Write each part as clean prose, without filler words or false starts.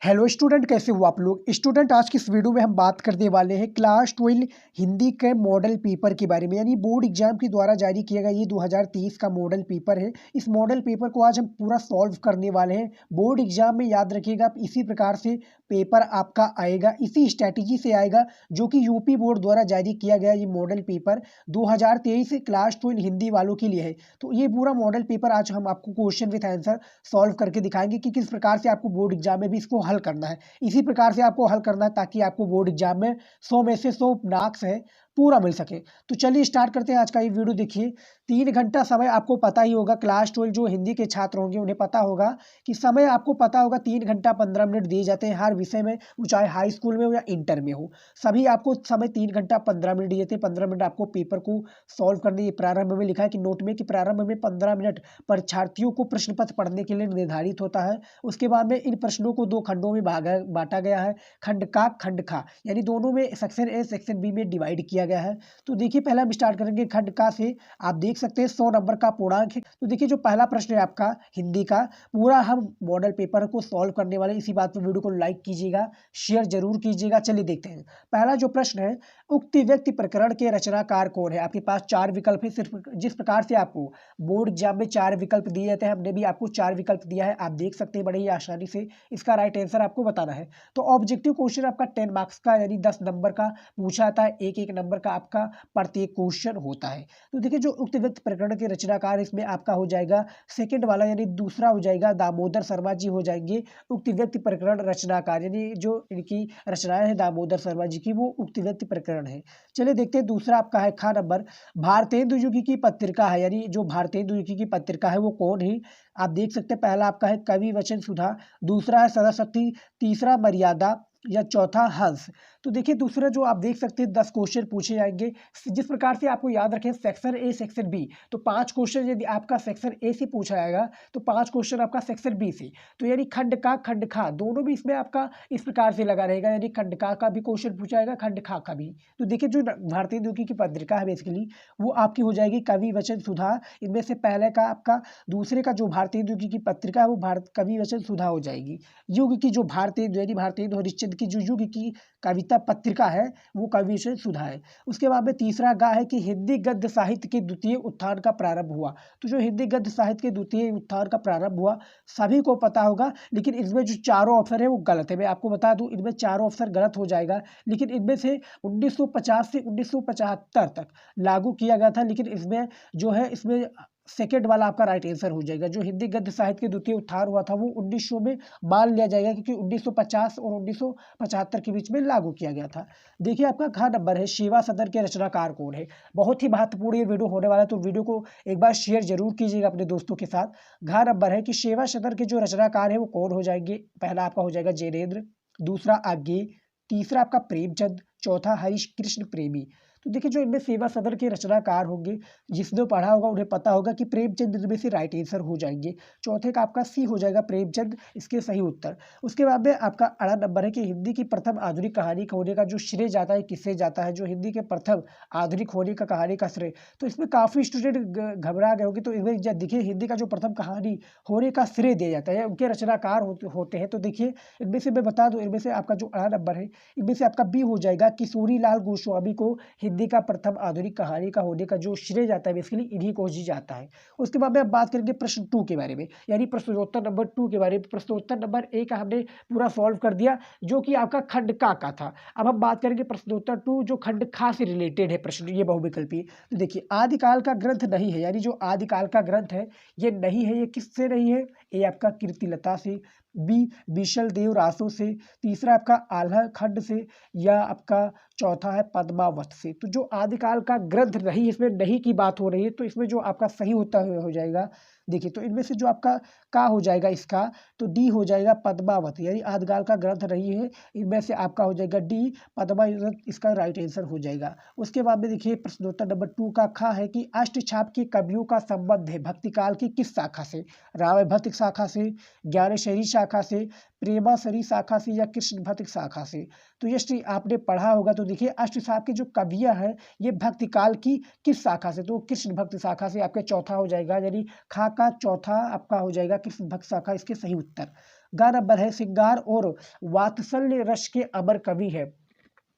Hello student, कैसे हो आप लोग। स्टूडेंट, आज की इस वीडियो में हम बात करने वाले हैं क्लास 12 हिंदी के मॉडल पेपर के बारे में, यानी बोर्ड एग्जाम के द्वारा जारी किया गया ये 2023 का मॉडल पेपर है। इस मॉडल पेपर को आज हम पूरा सॉल्व करने वाले हैं। बोर्ड एग्जाम में याद रखिएगा, आप इसी प्रकार से पेपर आपका आएगा, इसी स्ट्रैटेजी से आएगा जो कि यूपी बोर्ड द्वारा जारी किया गया ये मॉडल पेपर 2023 क्लास 12 हिंदी वालों के लिए है। तो ये पूरा मॉडल पेपर आज हम आपको क्वेश्चन विथ आंसर सॉल्व करके दिखाएंगे कि किस प्रकार से आपको बोर्ड एग्जाम में भी इसको हल करना है। इसी प्रकार से आपको हल करना है ताकि आपको बोर्ड एग्जाम में 100 में से 100 मार्क्स है पूरा मिल सके। तो चलिए स्टार्ट करते हैं आज का ये वीडियो। देखिए, 3 घंटा समय आपको पता ही होगा, क्लास 12 जो हिंदी के छात्र होंगे उन्हें पता होगा कि समय आपको पता होगा 3 घंटा 15 मिनट दिए जाते हैं हर विषय में, वो चाहे हाई स्कूल में हो या इंटर में हो। सभी आपको समय 3 घंटा 15 मिनट दिए जाते हैं। 15 मिनट आपको पेपर को सॉल्व करने, प्रारंभ में लिखा है कि नोट में कि प्रारंभ में 15 मिनट परीक्षार्थियों को प्रश्न पत्र पढ़ने के लिए निर्धारित होता है। उसके बाद में इन प्रश्नों को 2 खंडों में बांटा गया है, खंड का खंड खा, यानी दोनों में सेक्शन ए सेक्शन बी में डिवाइड किया गया है। तो देखिए, पहले हम स्टार्ट करेंगे खंड का से। आप देख सकते हैं 100 नंबर का पूर्णांक है। तो देखिए, जो पहला प्रश्न है आपका हिंदी का, पूरा हम मॉडल पेपर को सॉल्व करने वाले। इसी बात पर वीडियो को लाइक कीजिएगा, शेयर जरूर कीजिएगा। चलिए देखते हैं। पहला जो प्रश्न है, उक्त व्यक्ति प्रकरण के रचनाकार कौन है। आपके पास 4 विकल्प है। सिर्फ जिस प्रकार से आपको बोर्ड एग्जाम में 4 विकल्प दिए जाते हैं, हमने भी आपको 4 विकल्प दिया है। आप देख सकते हैं बड़े ही आसानी से इसका राइट आंसर आपको बताना है। तो ऑब्जेक्टिव क्वेश्चन आपका 10 मार्क्स का, यानी 10 नंबर का पूछा जाता है। एक नंबर का आपका प्रत्येक क्वेश्चन होता है। तो देखिए, जो उक्त व्यक्ति प्रकरण के रचनाकार, इसमें आपका हो जाएगा सेकंड वाला, यानी दूसरा हो जाएगा दामोदर शर्मा जी हो जाएंगे उक्त व्यक्ति प्रकरण रचनाकार, यानी जो इनकी रचनाएं हैं दामोदर शर्मा जी की, वो उक्त व्यक्ति प्रकरण है। चलिए देखते हैं। दूसरा आपका है खा नंबर, भारतेंदु युगी की पत्रिका है, यानी जो भारतेंदु युगी की पत्रिका है वो कौन है। आप देख सकते हैं पहला आपका है कवि वचन सुधा, दूसरा है सरस्वती, तीसरा मर्यादा, या चौथा हंस। तो देखिए, दूसरा जो आप देख सकते हैं 10 क्वेश्चन पूछे जाएंगे। जिस प्रकार से आपको याद रखें सेक्शन ए सेक्शन बी, तो 5 क्वेश्चन यदि आपका सेक्शन ए से पूछा जाएगा तो 5 क्वेश्चन आपका सेक्शन बी से। तो यानी खंड का खंड खा दोनों भी इसमें आपका इस प्रकार से लगा रहेगा, यानी खंड का भी क्वेश्चन पूछा जाएगा, खंड खा का भी। तो देखिए, जो भारतीय दुखी की पत्रिका है बेसिकली वो आपकी हो जाएगी कवि वचन सुधा। इनमें से पहले का आपका, दूसरे का जो भारतीय दुखी की पत्रिका है वो भारत कवि वचन सुधा हो जाएगी। युग की जो भारतीय, यानी भारतीय हरिश्चंद्र की जो युग की कविता पत्रिका है वो कवि वचन सुधा है। उसके बाद में तीसरा गा है कि हिंदी गद्य साहित्य के द्वितीय उत्थान का प्रारंभ हुआ। तो जो हिंदी गद्य साहित्य के द्वितीय उत्थान का प्रारंभ हुआ सभी को पता होगा, लेकिन इसमें जो चारों ऑप्शन है वो गलत है। मैं आपको बता दूं, इनमें चारों ऑप्शन गलत हो जाएगा। लेकिन इनमें से 1950 से 1975 तक लागू किया गया था, लेकिन इसमें जो है इसमें सेकेंड वाला आपका राइट आंसर हो जाएगा। जो हिंदी गद्य साहित्य के द्वितीय उत्थान हुआ था वो 1900 में मान लिया जाएगा, क्योंकि 1950 और 1975 के बीच में लागू किया गया था। देखिए, आपका घ नंबर है सेवा सदन के रचनाकार कौन है। बहुत ही महत्वपूर्ण ये वीडियो होने वाला है, तो वीडियो को एक बार शेयर जरूर कीजिएगा अपने दोस्तों के साथ। घ नंबर है कि सेवा सदन के जो रचनाकार है वो कौन हो जाएंगे। पहला आपका हो जाएगा जैनेन्द्र, दूसरा आगे, तीसरा आपका प्रेमचंद, चौथा हरीश कृष्ण प्रेमी। तो देखिए, जो इनमें सेवा सदन के रचनाकार होंगे, जिसने पढ़ा होगा उन्हें पता होगा कि प्रेमचंद इनमें से राइट आंसर हो जाएंगे। चौथे का आपका सी हो जाएगा प्रेमचंद, इसके सही उत्तर। उसके बाद में आपका अड़ा नंबर है कि हिंदी की प्रथम आधुनिक कहानी होने का जो श्रेय जाता है किससे जाता है। जो हिंदी के प्रथम आधुनिक होने का कहानी का श्रेय, तो इसमें काफी स्टूडेंट घबरा गए होंगे। तो इसमें देखिए, हिंदी का जो प्रथम कहानी होने का श्रेय दिया जाता है, उनके रचनाकार होते हैं। तो देखिए, इनमें से मैं बता दूं, इनमें से आपका जो अड़ा नंबर है इनमें से आपका बी हो जाएगा किशोरी लाल गोस्वामी को हिंदी का प्रथम आधुनिक कहानी का होने का जो श्रेय जाता है बेसिकली इन्हीं को ही जाता है। उसके बाद में अब बात करेंगे प्रश्न 2 के बारे में, यानी प्रश्नोत्तर नंबर 2 के बारे में। प्रश्नोत्तर नंबर 1 का हमने पूरा सॉल्व कर दिया, जो कि आपका खंड का था। अब हम बात करेंगे प्रश्नोत्तर 2 जो खंड खा से रिलेटेड है प्रश्न, ये बहुविकल्पी। तो देखिए, आदिकाल का ग्रंथ नहीं है, यानी जो आदिकाल का ग्रंथ है ये नहीं है। ये किससे नहीं है। ए आपका कीर्तिलता से, बी विशल देव रासो से, तीसरा आपका आल्हा खंड से, या आपका चौथा है पद्मावत से। तो जो आदिकाल का ग्रंथ नहीं, इसमें नहीं की बात हो रही है, तो इसमें जो आपका सही होता हो जाएगा। देखिए, तो इनमें से जो आपका का हो जाएगा इसका, तो डी हो जाएगा पद्मावत, यानी आदिकाल का ग्रंथ नहीं है। इनमें से आपका हो जाएगा डी पद्मावत, इसका राइट आंसर हो जाएगा। उसके बाद में देखिए, प्रश्नोत्तर नंबर 2 का खा है कि अष्टछाप के कवियों का संबंध है भक्तिकाल की किस शाखा से। राम भक्त शाखा से, ज्ञानेश्वरी शाखा से, प्रेमासरी शाखा से, या कृष्ण भक्त शाखा से। तो ये आपने पढ़ा होगा। तो देखिए, अष्टछाप के जो कवियां हैं ये भक्तिकाल की किस शाखा से, तो कृष्ण भक्त शाखा से आपके चौथा हो जाएगा, यानी खा का चौथा आपका हो जाएगा कृष्ण भक्त शाखा, इसके सही उत्तर। गा नंबर है श्रृंगार और वात्सल्य रस के अमर कवि है,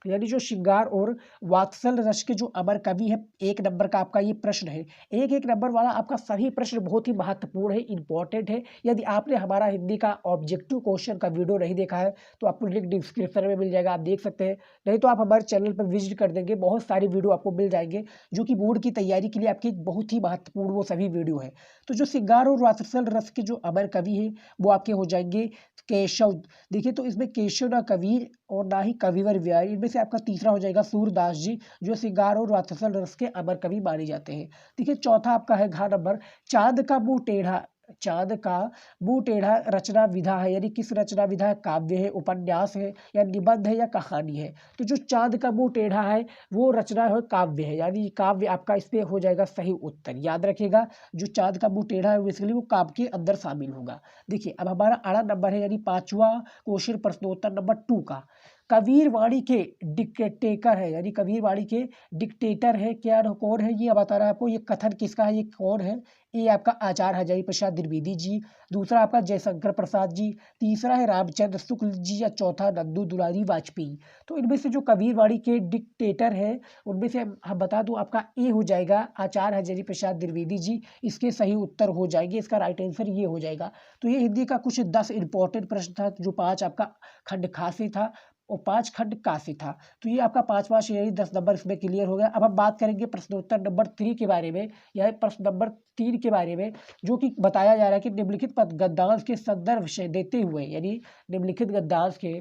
यानी जो श्रृंगार और वात्सल रस के जो अमर कवि है, एक नंबर का आपका ये प्रश्न है। एक एक नंबर वाला आपका सभी प्रश्न बहुत ही महत्वपूर्ण है, इंपॉर्टेंट है। यदि आपने हमारा हिंदी का ऑब्जेक्टिव क्वेश्चन का वीडियो नहीं देखा है तो आपको लिंक डिस्क्रिप्शन में मिल जाएगा, आप देख सकते हैं। नहीं तो आप हमारे चैनल पर विजिट कर देंगे, बहुत सारी वीडियो आपको मिल जाएंगे जो कि बोर्ड की तैयारी के लिए आपकी बहुत ही महत्वपूर्ण वो सभी वीडियो है। तो जो श्रृंगार और वात्सल रस के जो अमर कवि है वो आपके हो जाएंगे केशव। देखिए तो इसमें केशव ना कबीर और ना ही कविवर बिहारी, इनमें से आपका तीसरा हो जाएगा सूरदास जी, जो श्रृंगार और वात्सल रस के अमर कवि माने जाते हैं। देखिए चौथा आपका है घ नंबर चाँद का मुंह टेढ़ा। चाँद का मुंह टेढ़ा रचना विधा है, यानी किस रचना विधा है, काव्य है, उपन्यास है या निबंध है या कहानी है। तो जो चाँद का मुंह टेढ़ा है वो रचना है काव्य है, यानी काव्य आपका इस पे हो जाएगा सही उत्तर। याद रखिएगा जो चाँद का मुंह टेढ़ा है बेसिकली वो काव्य के अंदर शामिल होगा। देखिए अब हमारा आड़ा नंबर है यानी पांचवा क्वेश्चन प्रश्नोत्तर नंबर 2 का, कबीर वाणी के डिक्टेटर है, यानी कबीर वाणी के डिक्टेटर है क्या, कौन है ये बता रहा है आपको, ये कथन किसका है, ये कौन है। ये आपका आचार्य हजारी प्रसाद द्विवेदी जी, दूसरा आपका जयशंकर प्रसाद जी, तीसरा है रामचंद्र शुक्ल जी या चौथा नंदू दुलारी वाजपेयी। तो इनमें से जो कबीर वाणी के डिक्टेटर है उनमें से हम बता दूं आपका ए हो जाएगा आचार्य हजारी प्रसाद द्विवेदी जी, इसके सही उत्तर हो जाएंगे, इसका राइट आंसर ये हो जाएगा। तो ये हिंदी का कुछ 10 इंपॉर्टेंट प्रश्न था, जो 5 आपका खंड खा से था और 5 खंड का से था। तो ये आपका 5 यही 10 नंबर इसमें क्लियर हो गया। अब हम बात करेंगे प्रश्नोत्तर नंबर 3 के बारे में, यह प्रश्न नंबर 3 के बारे में, जो कि बताया जा रहा है कि निम्नलिखित पद गद्यांश के संदर्भ से देते हुए, यानी निम्नलिखित गद्यांश के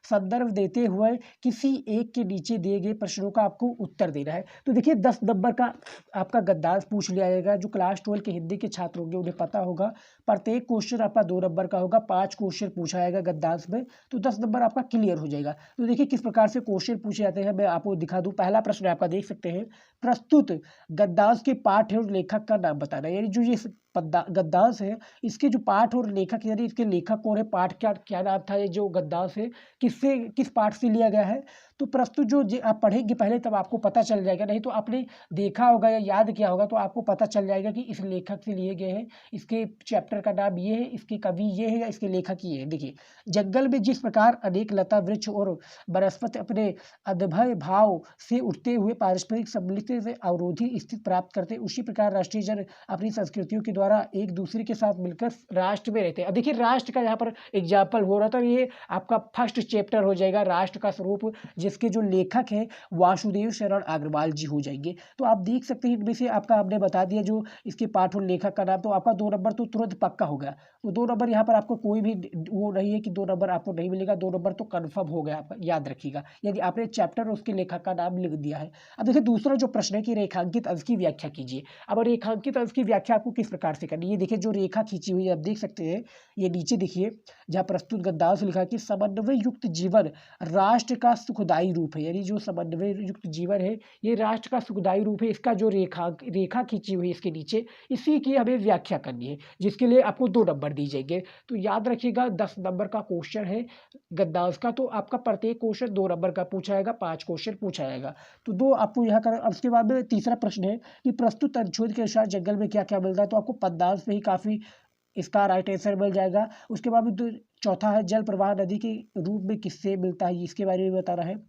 संदर्भ देते हुए किसी एक के नीचे दिए गए प्रश्नों का आपको उत्तर देना है। तो देखिए 10 नंबर का आपका गद्यांश पूछ लिया जाएगा, जो क्लास 12 के हिंदी के छात्र होंगे उन्हें पता होगा। प्रत्येक क्वेश्चन आपका 2 नंबर का होगा, 5 क्वेश्चन पूछा जाएगा गद्यांश में, तो 10 नंबर आपका क्लियर हो जाएगा। तो देखिए किस प्रकार से क्वेश्चन पूछे जाते हैं मैं आपको दिखा दूं। पहला प्रश्न आपका देख सकते हैं, प्रस्तुत गद्यांश के पाठ और लेखक का नाम बताना, यानी जो ये गद्यांश है इसके जो पाठ और लेखक, यानी इसके लेखक कौन है, पाठ क्या क्या नाम था, ये जो गद्यांश है किससे किस पाठ से लिया गया है। तो प्रस्तुत जो आप पढ़ेंगे पहले तब आपको पता चल जाएगा, नहीं तो आपने देखा होगा या याद किया होगा तो आपको पता चल जाएगा कि इस लेखक से लिए गए हैं, इसके चैप्टर का नाम ये है, इसके कवि ये है या इसके लेखक ये है। देखिए जंगल में जिस प्रकार अनेक लता वृक्ष और वनस्पति अपने अद्भुत भाव से उठते हुए पारस्परिक सम्मिलित से अवरोधी स्थिति प्राप्त करते, उसी प्रकार राष्ट्रीय जन अपनी संस्कृतियों के द्वारा एक दूसरे के साथ मिलकर राष्ट्र में रहते हैं। अब देखिए राष्ट्र का यहाँ पर एग्जाम्पल हो रहा था, ये आपका फर्स्ट चैप्टर हो जाएगा राष्ट्र का स्वरूप, जिसके जो लेखक हैं वासुदेव शरण अग्रवाल जी हो जाएंगे। तो आप देख सकते हैं इनमें से आपका हमने बता दिया जो इसके पाठ और लेखक का नाम, तो आपका 2 नंबर तो तुरंत पक्का हो गया। तो 2 नंबर यहाँ पर आपको कोई भी वो नहीं है कि 2 नंबर आपको नहीं मिलेगा, 2 नंबर तो कन्फर्म हो गया आपका, याद रखिएगा यदि आपने चैप्टर और उसके लेखक का नाम लिख दिया है। अब देखिए दूसरा जो प्रश्न है कि रेखांकित अंश की व्याख्या कीजिए। अब रेखांकित अंश की व्याख्या आपको किस प्रकार से करनी है, देखिए जो रेखा खींची हुई है आप देख सकते हैं, ये नीचे देखिए जहाँ प्रस्तुत गद्यांश लिखा कि समन्वय युक्त जीवन राष्ट्र का सुखदायी रूप है, यानी जो समन्वय युक्त जीवन है ये राष्ट्र का सुखदायी रूप है, इसका जो रेखा खींची हुई है इसके नीचे, इसी की हमें व्याख्या करनी है, जिसके लिए आपको 2 नंबर दी जाएंगे। तो याद रखिएगा 10 नंबर का क्वेश्चन है गद्यांश का, तो आपका प्रत्येक क्वेश्चन 2 नंबर का पूछा जाएगा, 5 क्वेश्चन पूछा जाएगा। तो 2 आपको यहाँ कर। अब उसके बाद में तीसरा प्रश्न है कि प्रस्तुत अनुच्छेद के अनुसार जंगल में क्या क्या मिलता है, तो आपको पद्यांश में ही काफ़ी इसका राइट आंसर मिल जाएगा। उसके बाद में चौथा है जल प्रवाह नदी के रूप में किससे मिलता है, इसके बारे में बता रहा है।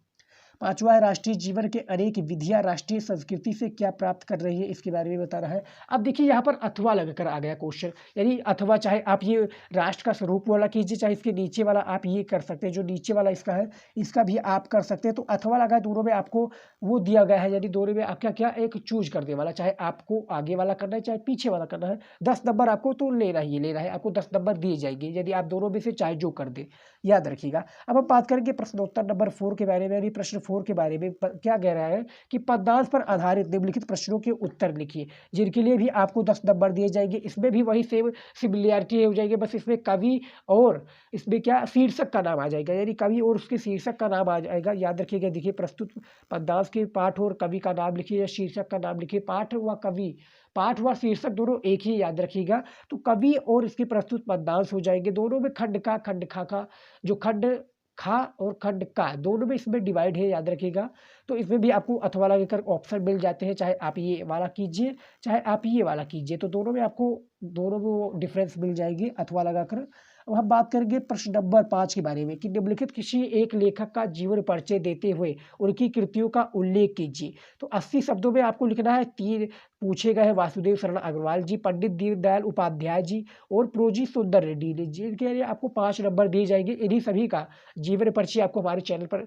पांचवा है राष्ट्रीय जीवन के अनेक विधियां राष्ट्रीय संस्कृति से क्या प्राप्त कर रही है, इसके बारे में बता रहा है। अब देखिए यहाँ पर अथवा लगकर आ गया क्वेश्चन, यानी अथवा चाहे आप ये राष्ट्र का स्वरूप वाला कीजिए, चाहे इसके नीचे वाला आप ये कर सकते हैं, जो नीचे वाला इसका है इसका भी आप कर सकते हैं। तो अथवा लगा, दोनों में आपको वो दिया गया है, यानी दोनों में आप क्या क्या एक चूज करने वाला, चाहे आपको आगे वाला करना है चाहे पीछे वाला करना है। 10 नंबर आपको तो लेना ही लेना है, आपको 10 नंबर दिए जाएंगे यदि आप दोनों में से चाहे जो कर दे, याद रखिएगा। अब हम बात करेंगे प्रश्नोत्तर नंबर 4 के बारे में, यानी प्रश्न 4 के बारे में क्या कह रहा है कि पद्यांश पर आधारित निम्नलिखित प्रश्नों के उत्तर लिखिए, जिनके लिए भी आपको 10 नंबर दिए जाएंगे। इसमें भी वही सेम सिमिलैरिटी हो जाएगी, बस इसमें कवि और इसमें क्या शीर्षक का नाम आ जाएगा, यानी कवि और उसके शीर्षक का नाम आ जाएगा। याद रखिएगा, देखिए प्रस्तुत पद्यांश के पाठ और कवि का नाम लिखिए या शीर्षक का नाम लिखिए। पाठ व कवि, पाठ व शीर्षक दोनों एक ही, याद रखिएगा। तो कवि और इसके प्रस्तुत पद्यांश हो जाएंगे, दोनों में खंड का खंड खा का, जो खंड खा और खंड का दोनों में इसमें डिवाइड है, याद रखिएगा। तो इसमें भी आपको अथवा लगाकर ऑप्शन मिल जाते हैं, चाहे आप ये वाला कीजिए चाहे आप ये वाला कीजिए, तो दोनों में आपको दोनों में वो डिफरेंस मिल जाएगी अथवा लगाकर। अब हम बात करेंगे प्रश्न नंबर 5 के बारे में कि निम्नलिखित किसी एक लेखक का जीवन परिचय देते हुए उनकी कृतियों का उल्लेख कीजिए। तो 80 शब्दों में आपको लिखना है। 3 पूछे गए हैं वासुदेव शरण अग्रवाल जी, पंडित दीनदयाल उपाध्याय जी और प्रोजी सुंदर रेड्डी जी, जिनके लिए आपको 5 नंबर दिए जाएंगे। इन्हीं सभी का जीवन परिचय आपको हमारे चैनल पर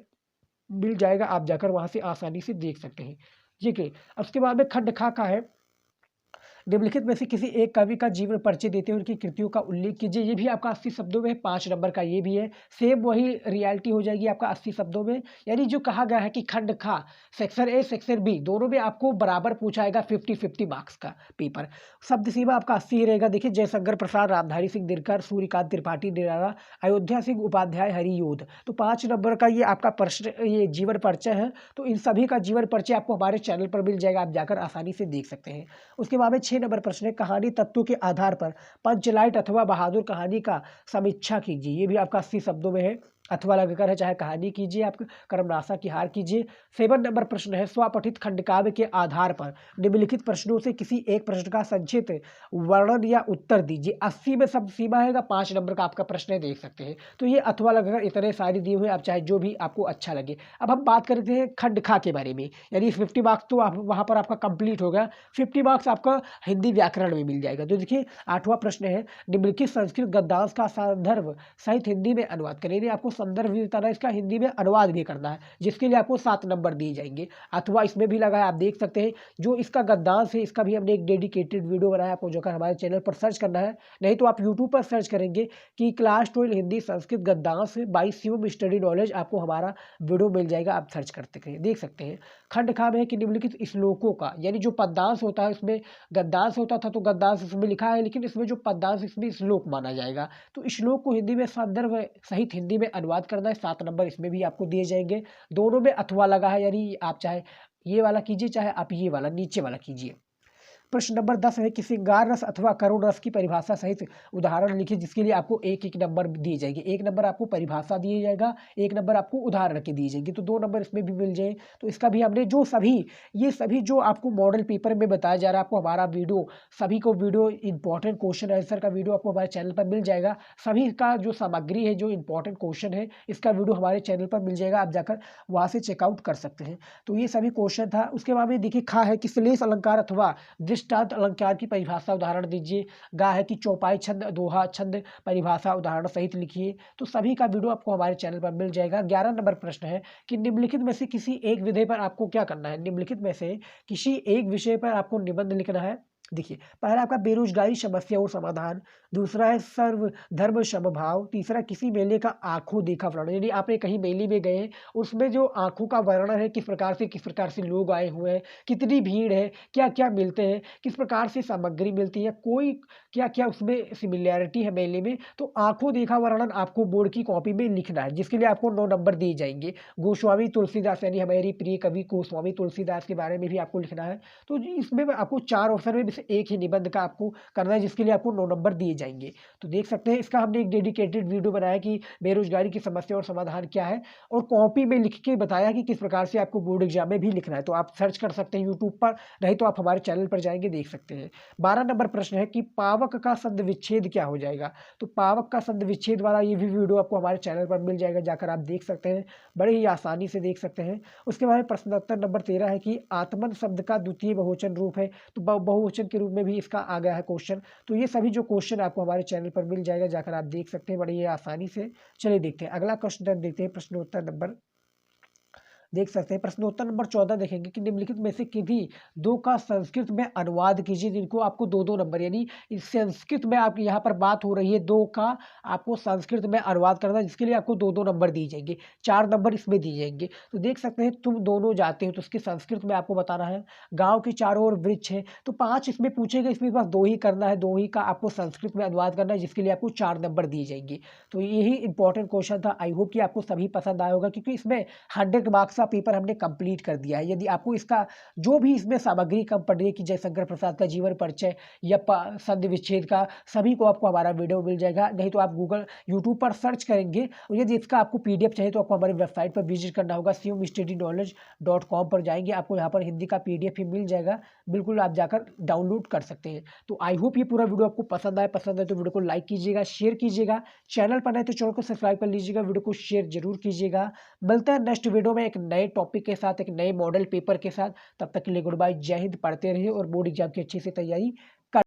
मिल जाएगा, आप जाकर वहां से आसानी से देख सकते हैं। ठीक है, अब उसके बाद में खंड खा का है, निम्नलिखित में से किसी एक कवि का जीवन परिचय देते हुए उनकी कृतियों का उल्लेख कीजिए। ये भी आपका 80 शब्दों में 5 नंबर का ये भी है। सेम वही रियलिटी हो जाएगी आपका 80 शब्दों में। यानी जो कहा गया है कि खंड खा सेक्शन ए सेक्शन बी दोनों में आपको बराबर पूछा जाएगा 50-50 मार्क्स का पेपर। शब्द सीमा आपका 80 ही रहेगा। देखिए, जयशंकर प्रसाद, रामधारी सिंह दिनकर, सूर्यकांत त्रिपाठी निराला, अयोध्या सिंह उपाध्याय, हरियोध। तो 5 नंबर का ये आपका प्रश्न, ये जीवन परिचय है। तो इन सभी का जीवन परिचय आपको हमारे चैनल पर मिल जाएगा, आप जाकर आसानी से देख सकते हैं। उसके बाद में 6 नंबर प्रश्न है, कहानी तत्वों के आधार पर पंचलाइट अथवा बहादुर कहानी का समीक्षा कीजिए। ये भी आपका 80 शब्दों में है। अथवा लगाकर है, चाहे कहानी कीजिए, आप कर्मनाशा की हार कीजिए। 7 नंबर प्रश्न है, स्वपठित खंडकाव्य के आधार पर निम्नलिखित प्रश्नों से किसी एक प्रश्न का संक्षिप्त वर्णन या उत्तर दीजिए। 80 में शब्द सीमा है, 5 नंबर का आपका प्रश्न है, देख सकते हैं। तो ये अथवा लगाकर इतने सारे दिए हुए, आप चाहे जो भी आपको अच्छा लगे। अब हम बात करते हैं खंड खा के बारे में, यानी 50 मार्क्स तो आप वहाँ पर आपका कंप्लीट हो गया। 50 मार्क्स आपका हिंदी व्याकरण में मिल जाएगा। तो देखिए, 8वां प्रश्न है, निम्नलिखित संस्कृत गद्यांश का संदर्भ सहित हिंदी में अनुवाद करें। यानी आपको संदर्भ भी बताना है, इसका हिंदी में अनुवाद भी करना है, जिसके लिए आपको 7 नंबर दिए जाएंगे। अथवा इसमें भी लगा है, आप देख सकते हैं। जो इसका गद्यांश है, इसका भी हमने एक डेडिकेटेड वीडियो बनाया, आपको जो हमारे चैनल पर सर्च करना है, नहीं तो आप यूट्यूब पर सर्च करेंगे कि क्लास 12 हिंदी संस्कृत गद्यांश बाई शिवम स्टडी नॉलेज, आपको हमारा वीडियो मिल जाएगा, आप सर्च करते देख सकते हैं। खंड खा में है कि निम्नलिखित श्लोकों का, यानी जो पद्यांश होता है, इसमें गद्यांश होता था तो गद्यांश इसमें लिखा है, लेकिन इसमें जो पद्यांश इसमें श्लोक माना जाएगा। तो श्लोक को हिंदी में संदर्भ सहित हिंदी में अनुवाद करना है। 7 नंबर इसमें भी आपको दिए जाएंगे। दोनों में अथवा लगा है, यानी आप चाहे ये वाला कीजिए, चाहे आप ये वाला नीचे वाला कीजिए। प्रश्न नंबर 10 है कि श्रृंगार रस अथवा करुण रस की परिभाषा सहित उदाहरण लिखिए, जिसके लिए आपको एक एक नंबर दिए जाएंगे। 1 नंबर आपको परिभाषा दिए जाएगा, 1 नंबर आपको उदाहरण के दिए जाएंगे, तो 2 नंबर इसमें भी मिल जाए। तो इसका भी हमने जो ये सभी जो आपको मॉडल पेपर में बताया जा रहा है, आपको हमारा वीडियो, सभी को वीडियो इंपॉर्टेंट क्वेश्चन आंसर का वीडियो आपको हमारे चैनल पर मिल जाएगा। सभी का जो सामग्री है, जो इंपॉर्टेंट क्वेश्चन है, इसका वीडियो हमारे चैनल पर मिल जाएगा, आप जाकर वहाँ से चेकआउट कर सकते हैं। तो ये सभी क्वेश्चन था। उसके बाद में देखिए, खा है कि श्लेष अलंकार अथवा दृष्टांत अलंकार की परिभाषा उदाहरण दीजिए। गा है कि चौपाई छंद, दोहा छंद परिभाषा उदाहरण सहित लिखिए। तो सभी का वीडियो आपको हमारे चैनल पर मिल जाएगा। 11 नंबर प्रश्न है कि निम्नलिखित में से किसी एक विषय पर आपको क्या करना है। निम्नलिखित में से किसी एक विषय पर आपको निबंध लिखना है। देखिए, पहला आपका बेरोजगारी समस्या और समाधान, दूसरा है सर्व धर्म समभाव, तीसरा किसी मेले का आंखों देखा वर्णन, यानी आपने कहीं मेले में गए, उसमें जो आंखों का वर्णन है, किस प्रकार से लोग आए हुए हैं, कितनी भीड़ है, क्या क्या मिलते हैं, किस प्रकार से सामग्री मिलती है, कोई क्या क्या उसमें सिमिलैरिटी है मेले में। तो आंखों देखा वर्णन आपको बोर्ड की कॉपी में लिखना है, जिसके लिए आपको 9 नंबर दिए जाएंगे। गोस्वामी तुलसीदास, यानी हमारी प्रिय कवि गोस्वामी तुलसीदास के बारे में भी आपको लिखना है। तो इसमें आपको 4 ऑप्शन में से एक ही निबंध का आपको करना है, जिसके लिए आपको 9 नंबर दिए जाएंगे। तो देख सकते हैं, इसका हमने एक डेडिकेटेड वीडियो बनाया कि बेरोजगारी की समस्या और समाधान क्या है, और कॉपी में लिख के बताया कि किस प्रकार से आपको बोर्ड एग्जाम में भी लिखना है। तो आप सर्च कर सकते हैं यूट्यूब पर, नहीं तो आप हमारे चैनल पर जाएंगे, देख सकते हैं। 12 नंबर प्रश्न है कि पावक का संधि विच्छेद क्या हो जाएगा। तो पावक का संधि विच्छेद वाला ये भी वीडियो आपको हमारे चैनल पर मिल जाएगा, जाकर आप देख सकते हैं, बड़े ही आसानी से देख सकते हैं। उसके बाद प्रश्नोत्तर नंबर 13 है कि आत्मन शब्द का द्वितीय बहुवचन रूप है। तो बहुवचन के रूप में भी इसका आ गया है क्वेश्चन। तो ये सभी जो क्वेश्चन आपको हमारे चैनल पर मिल जाएगा, जाकर आप देख सकते हैं बड़ी ही आसानी से। चलिए देखते हैं अगला क्वेश्चन, देखते हैं प्रश्नोत्तर नंबर, देख सकते हैं प्रश्नोत्तर नंबर 14 देखेंगे कि निम्नलिखित में से किसी 2 का संस्कृत में अनुवाद कीजिए, जिनको आपको 2-2 नंबर, यानी इस संस्कृत में आपकी यहाँ पर बात हो रही है 2 का आपको संस्कृत में अनुवाद करना है, जिसके लिए आपको 2-2 नंबर दिए जाएंगे, 4 नंबर इसमें दिए जाएंगे। तो देख सकते हैं, तुम दोनों जाते हो, तो उसके संस्कृत में आपको बताना है। गाँव के चारों ओर वृक्ष है, तो 5 इसमें पूछेगा, इसमें बस 2 ही करना है, 2 ही का आपको संस्कृत में अनुवाद करना है, जिसके लिए आपको 4 नंबर दिए जाएंगे। तो यही इंपॉर्टेंट क्वेश्चन था। आई होप कि आपको सभी पसंद आया होगा, क्योंकि इसमें 100 मार्क्स का पेपर हमने कंप्लीट कर दिया है। यदि आपको इसका जो भी इसमें सामग्री कम पड़ रही है कि जयशंकर प्रसाद का जीवन परिचय या संधि विच्छेद का, सभी को आपको हमारा वीडियो मिल जाएगा। नहीं तो आप गूगल यूट्यूब पर सर्च करेंगे और यदि इसका आपको PDF चाहिए तो आपको हमारी वेबसाइट पर विजिट करना होगा, shivam-study-knowledge.com पर जाएंगे, आपको यहाँ पर हिंदी का PDF ही मिल जाएगा, बिल्कुल आप जाकर डाउनलोड कर सकते हैं। तो आई होप ये पूरा वीडियो आपको पसंद आए तो वीडियो को लाइक कीजिएगा, शेयर कीजिएगा, चैनल पर नए तो चैनल को सब्सक्राइब कर लीजिएगा, वीडियो को शेयर जरूर कीजिएगा। मिलता है नेक्स्ट वीडियो में एक नए टॉपिक के साथ, एक नए मॉडल पेपर के साथ। तब तक के लिए गुड बाय, जय हिंद। पढ़ते रहिए और बोर्ड एग्जाम की अच्छे से तैयारी